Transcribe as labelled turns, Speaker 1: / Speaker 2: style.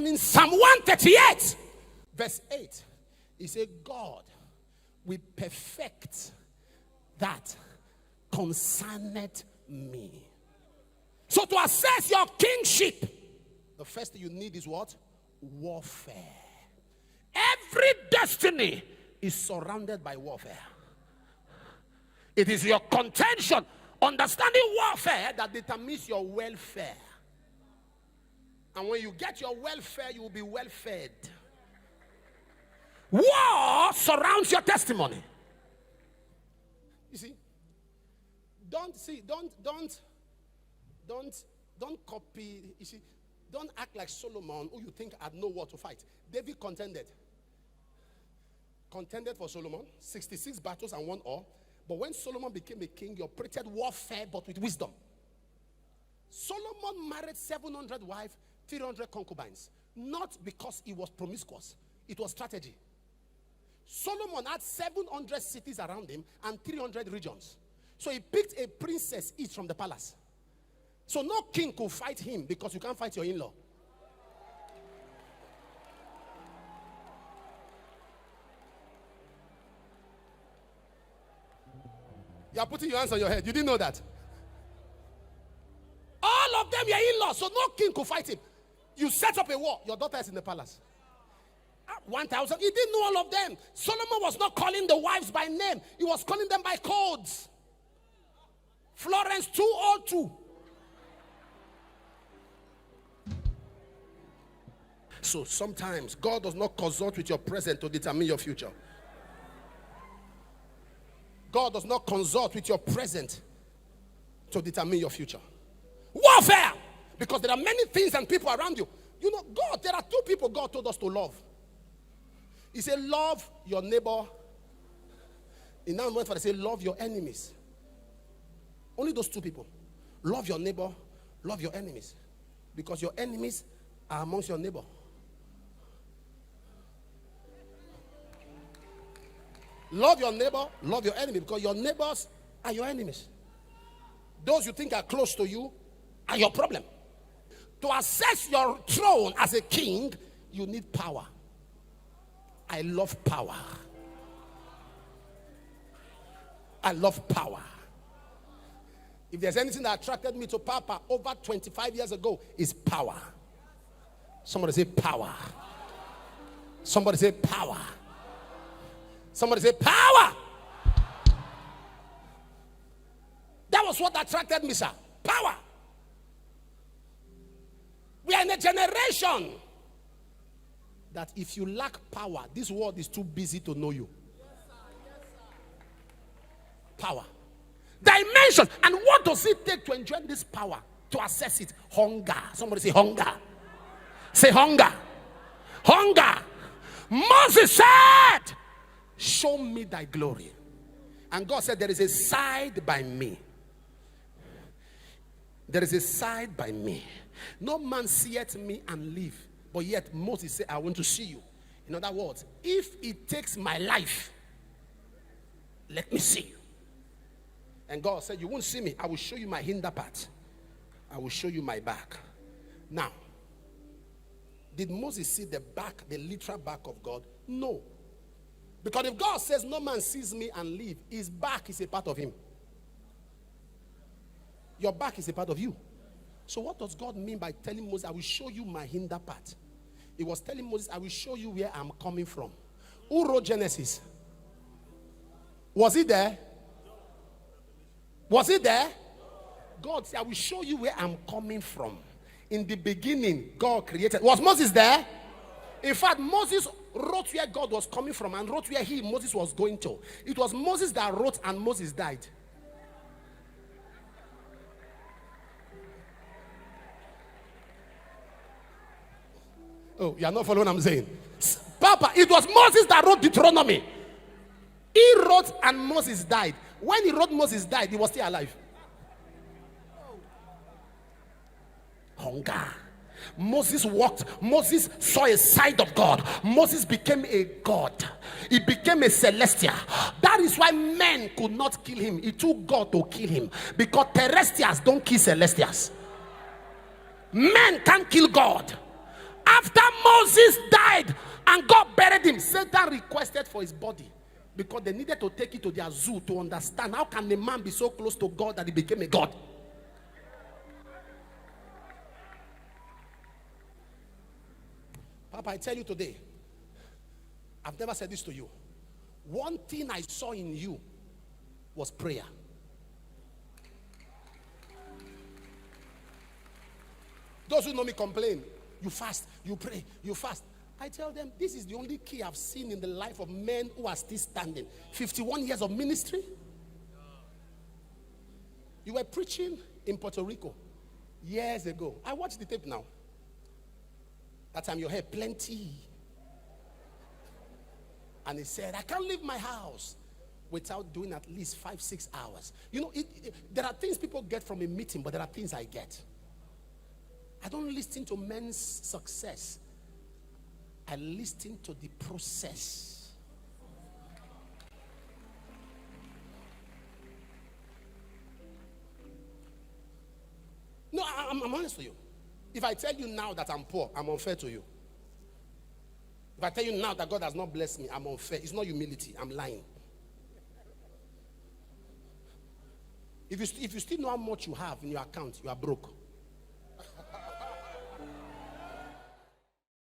Speaker 1: And in Psalm 138, verse 8, he said, God will perfect that concerneth me. So to assess your kingship, the first thing you need is what? Warfare. Every destiny is surrounded by warfare. It is your contention, understanding warfare, that determines your welfare. And when you get your welfare, you will be well fed. War surrounds your testimony. You see, don't copy. You see, don't act like Solomon, who you think had no war to fight. David contended for Solomon, 66 battles and 1 war. But when Solomon became a king, he operated warfare, but with wisdom. Solomon married 700 wives, 300 concubines. Not because he was promiscuous. It was strategy. Solomon had 700 cities around him and 300 regions. So he picked a princess each from the palace. So no king could fight him because you can't fight your in-law. You are putting your hands on your head. You didn't know that. All of them were in-laws, so no king could fight him. You set up a war. Your daughter is in the palace. 1,000. He didn't know all of them. Solomon was not calling the wives by name. He was calling them by codes. Florence 202. So sometimes God does not consult with your present to determine your future. God does not consult with your present to determine your future. Warfare! Because there are many things and people around you. You know, God, there are 2 people God told us to love. He said, love your neighbor. In that moment, they say, love your enemies. Only those 2 people. Love your neighbor, love your enemies. Because your enemies are amongst your neighbor. Love your neighbor, love your enemy, because your neighbors are your enemies. Those you think are close to you are your problem. To assess your throne as a king, you need power. I love power. I love power. If there's anything that attracted me to Papa over 25 years ago, is power. Somebody say power. Somebody say power. Somebody say power. That was what attracted me, sir. Power. We are in a generation that if you lack power, this world is too busy to know you. Power. Dimension. And what does it take to enjoy this power? To assess it. Hunger. Somebody say hunger. Say hunger. Hunger. Moses said, show me thy glory. And God said, there is a side by me. There is a side by me. No man seeth me and live. But yet Moses said, I want to see you. In other words, if it takes my life, let me see you. And God said, you won't see me. I will show you my hinder part. I will show you my back. Now, did Moses see the back, the literal back of God? No. Because if God says no man sees me and live, his back is a part of him. Your back is a part of you. So what does God mean by telling Moses, I will show you my hinder part? He was telling Moses, I will show you where I'm coming from. Who wrote Genesis? Was he there? Was he there? God said, I will show you where I'm coming from. In the beginning, God created. Was Moses there? In fact, Moses wrote where God was coming from and wrote where Moses was going to. It was Moses that wrote and Moses died. Oh, you are not following what I'm saying? Papa, it was Moses that wrote Deuteronomy. He wrote and Moses died. When he wrote Moses died, he was still alive. Hunger. Moses walked. Moses saw a side of God. Moses became a god. He became a celestial. That is why men could not kill him. It took God to kill him. Because terrestrials don't kill celestials. Men can't kill God. After Christ died and God buried him, Satan requested for his body because they needed to take it to their zoo to understand how can a man be so close to God that he became a God. Papa, I tell you today, I've never said this to you. One thing I saw in you was prayer. Those who know me complain, you fast, you pray, you fast. I tell them, this is the only key I've seen in the life of men who are still standing. 51 years of ministry. You were preaching in Puerto Rico years ago. I watched the tape now. That time your hair plenty. And he said, I can't leave my house without doing at least 5-6 hours. You know, there are things people get from a meeting, but there are things I get. I don't listen to men's success. I listen to the process. No, I'm honest with you. If I tell you now that I'm poor, I'm unfair to you. If I tell you now that God has not blessed me, I'm unfair. It's not humility. I'm lying. If you still know how much you have in your account, you are broke.